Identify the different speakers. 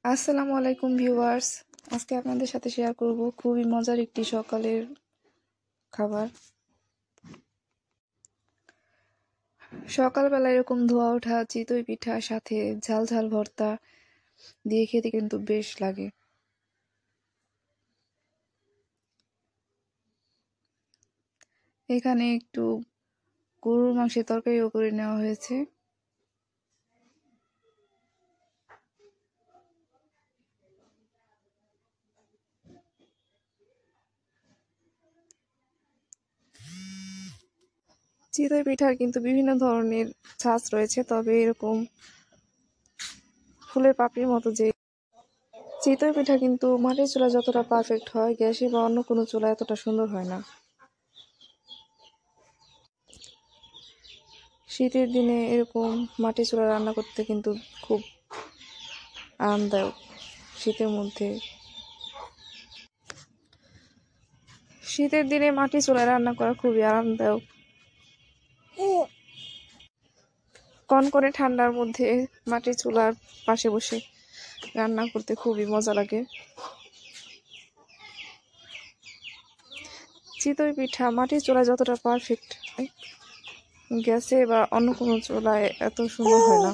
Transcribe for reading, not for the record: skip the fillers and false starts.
Speaker 1: আসসালামু আলাইকুম ভিউয়ার্স। আজকে আপনাদের সাথে শেয়ার করব খুবই মজার একটি সকালের খাবার। সকালবেলা এরকম ধোয়া ওঠা চিতই পিঠা সাথে ঝাল ঝাল ভর্তা দিয়ে খেতে কিন্তু বেশ লাগে। এখানে একটু গরুর মাংসের তরকারিও করে নেওয়া হয়েছে। চিতই পিঠার কিন্তু বিভিন্ন ধরনের ছাঁচ রয়েছে, তবে এরকম ফুলের পাপড়ির মতো যে চিতই পিঠা কিন্তু মাটির চুলা যতটা পারফেক্ট হয়, গ্যাসে বা অন্য কোনো চুলা এতটা সুন্দর হয় না। শীতের দিনে এরকম মাটির চুলা রান্না করতে কিন্তু খুব আরামদায়ক। শীতের দিনে মাটির চুলায় রান্না করা খুবই আরামদায়ক। কনকনে ঠান্ডার মধ্যে মাটির চুলার পাশে বসে রান্না করতে খুবই মজা লাগে। চিতই পিঠা মাটির চুলায় যতটা পারফেক্ট, গ্যাসে বা অন্য কোনো চুলায় এত সুন্দর হয় না।